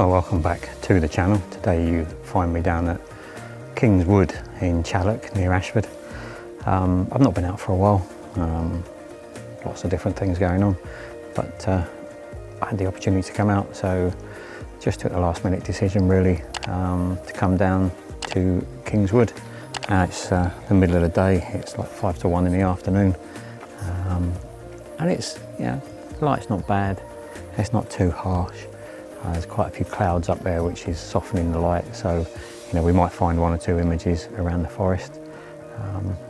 Well, welcome back to the channel. Today you find me down at Kingswood in Challock near Ashford. I've not been out for a while, lots of different things going on, but I had the opportunity to come out, so just took the last minute decision really to come down to Kingswood. It's the middle of the day, it's like 5 to 1 in the afternoon, and it's, the light's not bad, it's not too harsh. There's quite a few clouds up there which is softening the light, so we might find 1 or 2 images around the forest.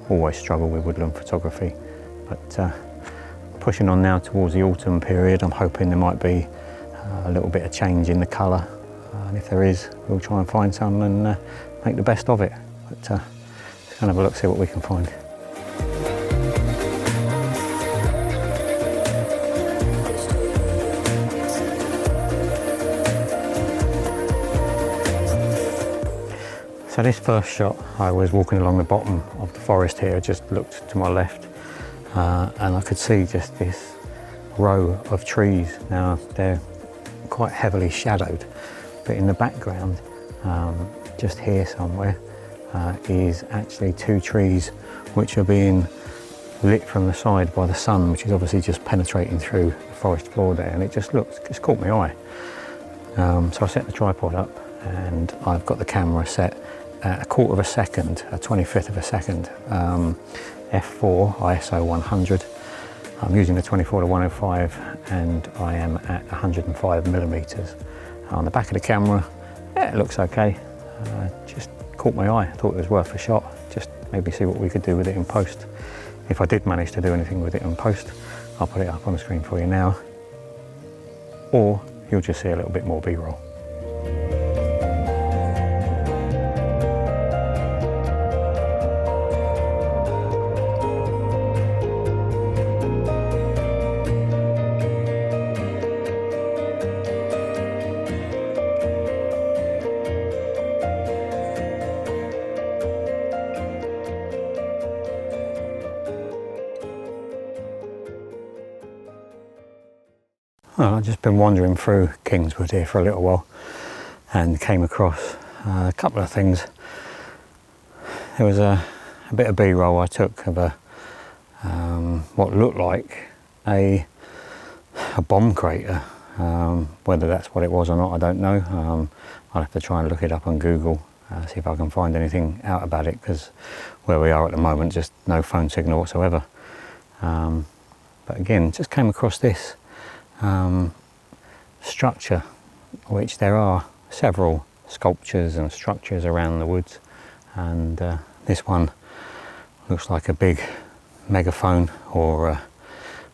Always struggle with woodland photography, but pushing on now towards the autumn period, I'm hoping there might be a little bit of change in the colour, and if there is, we'll try and find some and make the best of it. But let's go and have a look, see what we can find. So this first shot, I was walking along the bottom of the forest here, just looked to my left, and I could see just this row of trees. Now they're quite heavily shadowed, but in the background, just here somewhere, is actually 2 trees which are being lit from the side by the sun, which is obviously just penetrating through the forest floor there, and it just caught my eye. So I set the tripod up and I've got the camera set at 1/4 of a second, a 25th of a second, f4 ISO 100. I'm using the 24 to 105 and I am at 105 millimeters. On the back of the camera, it looks okay. Just caught my eye, I thought it was worth a shot. Just maybe see what we could do with it in post. If I did manage to do anything with it in post, I'll put it up on the screen for you now, or you'll just see a little bit more B-roll. Well, I've just been wandering through Kingswood here for a little while and came across a couple of things. There was a bit of B-roll I took of a what looked like a bomb crater. Whether that's what it was or not, I don't know. I'll have to try and look it up on Google, see if I can find anything out about it, because where we are at the moment, just no phone signal whatsoever. But again, just came across this structure, which there are several sculptures and structures around the woods, and this one looks like a big megaphone, or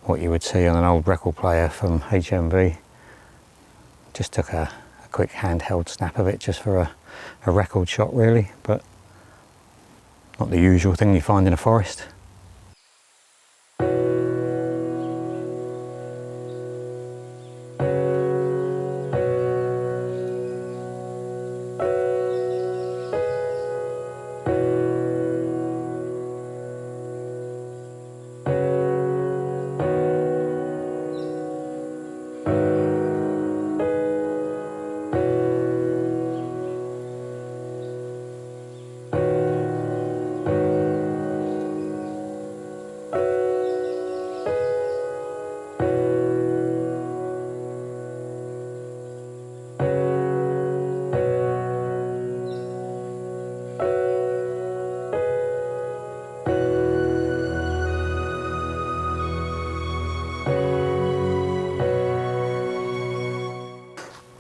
what you would see on an old record player from HMV. Just took a quick handheld snap of it just for a record shot really, but not the usual thing you find in a forest.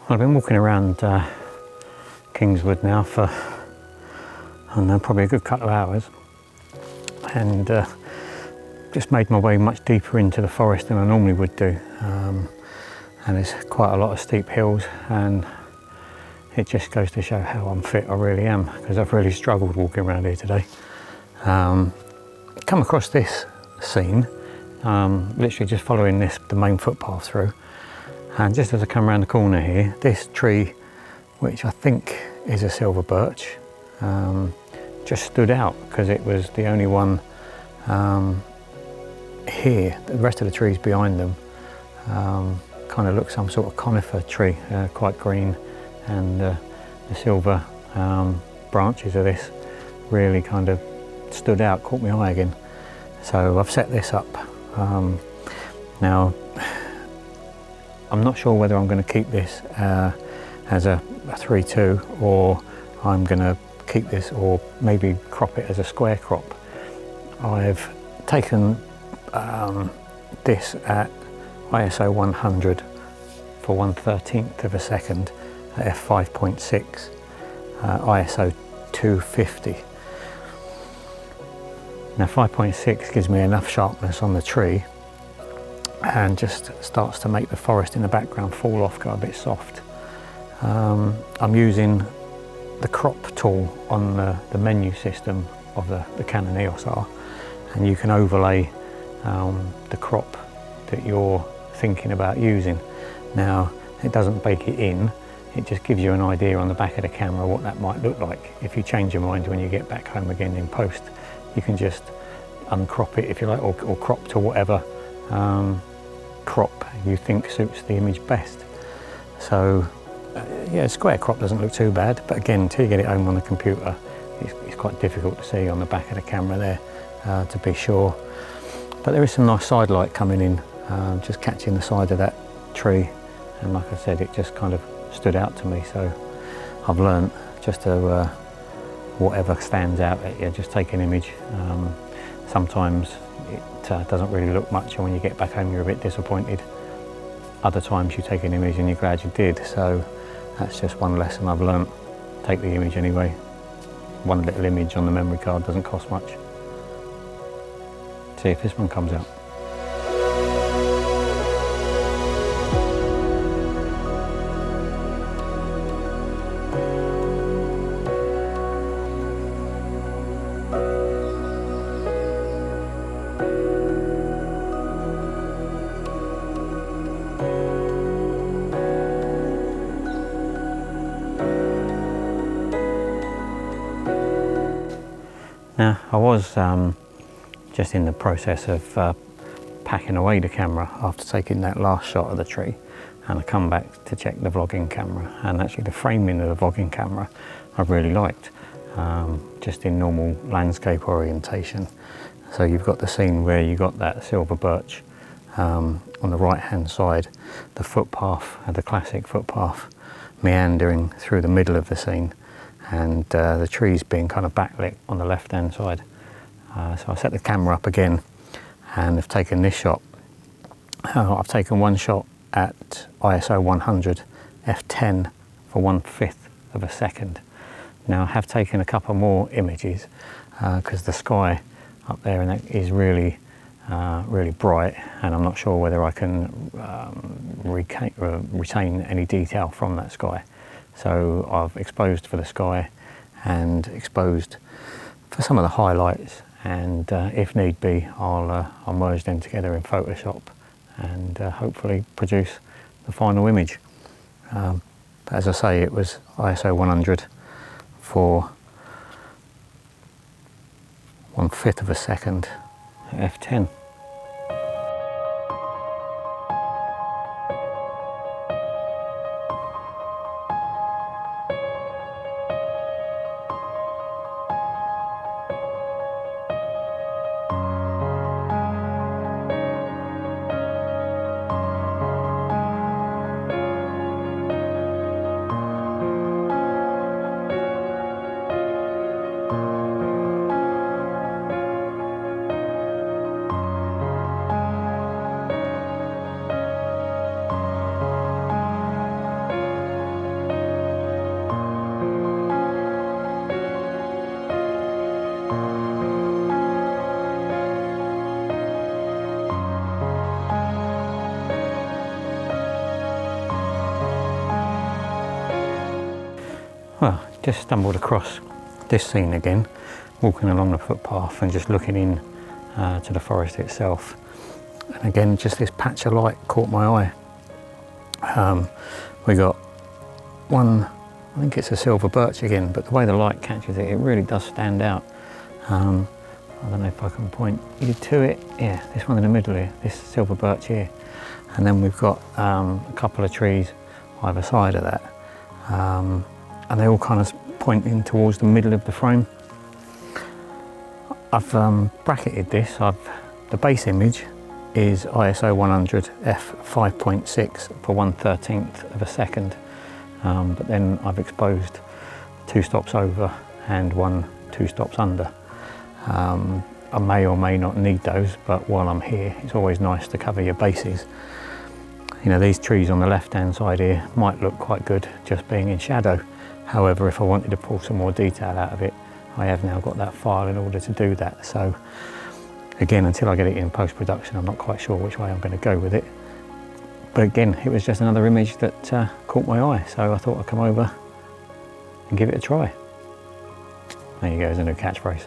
I've been walking around Kingswood now for, I don't know, probably a good couple of hours, and just made my way much deeper into the forest than I normally would do. And there's quite a lot of steep hills, and it just goes to show how unfit I really am, because I've really struggled walking around here today. Come across this scene, literally just following the main footpath through. And just as I come around the corner here, this tree, which I think is a silver birch, just stood out because it was the only one here. The rest of the trees behind them kind of look some sort of conifer tree, quite green and the silver branches of this really kind of stood out, caught my eye again. So I've set this up. Now I'm not sure whether I'm going to keep this as a 3:2 or I'm going to keep this, or maybe crop it as a square crop. I've taken this at ISO 100 for 1/13 of a second at f5.6, ISO 250. Now 5.6 gives me enough sharpness on the tree and just starts to make the forest in the background fall off, go a bit soft. I'm using the crop tool on the menu system of the Canon Eos R, and you can overlay the crop that you're thinking about using. Now it doesn't bake it in, it just gives you an idea on the back of the camera what that might look like. If you change your mind when you get back home again in post, you can just uncrop it if you like, or crop to whatever crop you think suits the image best. So yeah, square crop doesn't look too bad, but again, until you get it home on the computer, it's quite difficult to see on the back of the camera there, to be sure. But there is some nice side light coming in, just catching the side of that tree, and like I said, it just kind of stood out to me. So I've learnt just to whatever stands out at you, just take an image. Sometimes it doesn't really look much, and when you get back home you're a bit disappointed. Other times you take an image and you're glad you did. So that's just one lesson I've learnt. Take the image anyway. One little image on the memory card doesn't cost much. See if this one comes out. Now, I was just in the process of packing away the camera after taking that last shot of the tree, and I come back to check the vlogging camera, and actually the framing of the vlogging camera I really liked, just in normal landscape orientation. So you've got the scene where you got that silver birch on the right hand side, the footpath, the classic footpath, meandering through the middle of the scene, and the trees being kind of backlit on the left hand side. So I set the camera up again and I've taken this shot. I've taken one shot at ISO 100 f10 for 1/5 of a second. Now I have taken a couple more images because the sky up there and that is really really bright, and I'm not sure whether I can retain any detail from that sky. So I've exposed for the sky and exposed for some of the highlights, and if need be, I'll merge them together in Photoshop and hopefully produce the final image. But as I say, it was ISO 100 for 1/5 of a second at f10. Well, just stumbled across this scene again, walking along the footpath and just looking in to the forest itself. And again, just this patch of light caught my eye. We got one, I think it's a silver birch again, but the way the light catches it, it really does stand out. I don't know if I can point you to it. Yeah, this one in the middle here, this silver birch here. And then we've got a couple of trees either side of that. and they're all kind of pointing towards the middle of the frame. I've bracketed this. The base image is ISO 100 f/5.6 for 1/13 of a second, but then I've exposed 2 stops over and 1 2 stops under. I may or may not need those, but while I'm here, it's always nice to cover your bases. You know, these trees on the left-hand side here might look quite good just being in shadow. However, if I wanted to pull some more detail out of it, I have now got that file in order to do that. So again, until I get it in post-production, I'm not quite sure which way I'm going to go with it. But again, it was just another image that caught my eye, so I thought I'd come over and give it a try. There you go, as a new catchphrase.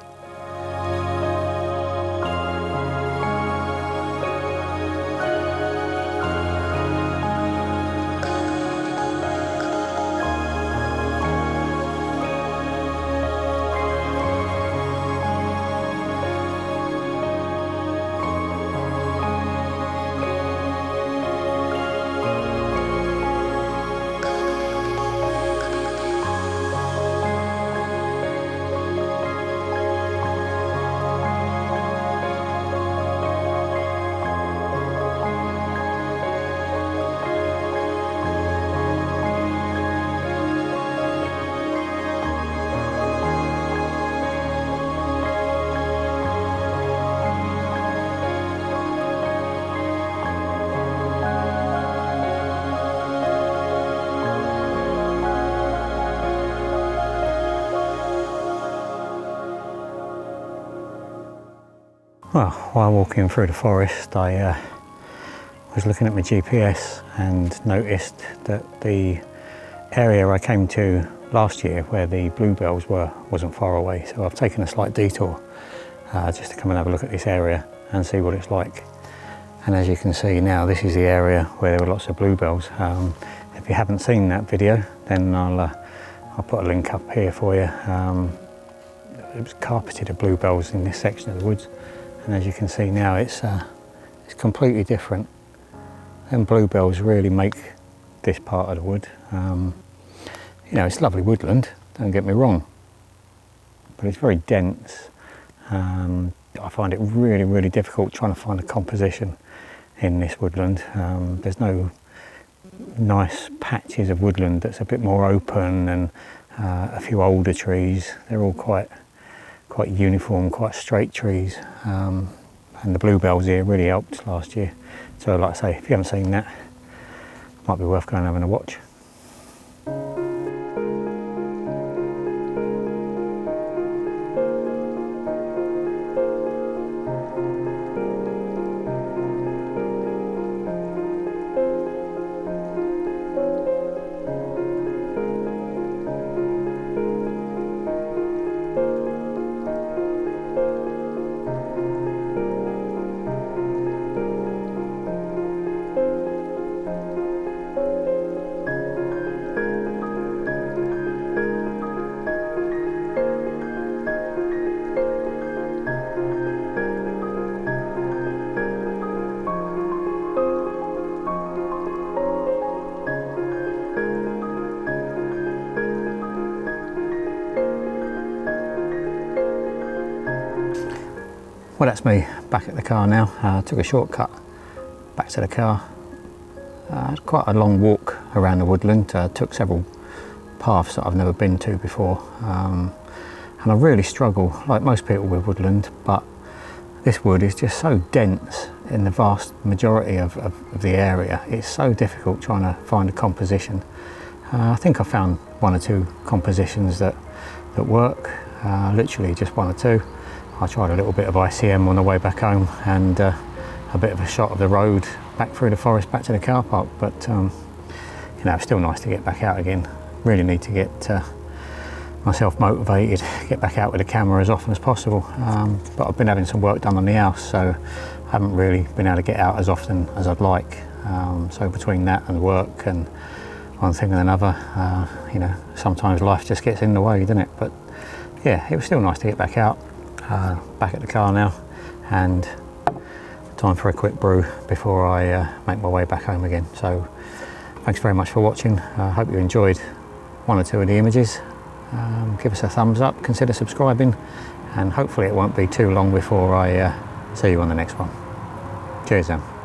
Well, while walking through the forest, I was looking at my GPS and noticed that the area I came to last year where the bluebells were wasn't far away. So I've taken a slight detour just to come and have a look at this area and see what it's like. And as you can see now, this is the area where there were lots of bluebells. If you haven't seen that video, then I'll put a link up here for you. It was carpeted of bluebells in this section of the woods. And as you can see now, it's completely different. And bluebells really make this part of the wood. You know, it's lovely woodland, don't get me wrong, but it's very dense. I find it really, really difficult trying to find a composition in this woodland. There's no nice patches of woodland that's a bit more open, and a few older trees. They're all quite uniform, quite straight trees, and the bluebells here really helped last year. So like I say, if you haven't seen that, might be worth going and having a watch. Well, that's me back at the car now. Took a shortcut back to the car. Had quite a long walk around the woodland. Took several paths that I've never been to before. And I really struggle, like most people with woodland, but this wood is just so dense in the vast majority of the area. It's so difficult trying to find a composition. I think I found 1 or 2 compositions that work, literally just 1 or 2. I tried a little bit of ICM on the way back home, and a bit of a shot of the road back through the forest back to the car park, but you know, it's still nice to get back out again. Really need to get myself motivated, get back out with the camera as often as possible, but I've been having some work done on the house, so I haven't really been able to get out as often as I'd like. So between that and work and one thing and another, you know, sometimes life just gets in the way, doesn't it? But yeah, it was still nice to get back out. Back at the car now, and time for a quick brew before I make my way back home again. So thanks very much for watching. I hope you enjoyed one or two of the images, give us a thumbs up, consider subscribing, and hopefully it won't be too long before I see you on the next one. Cheers then.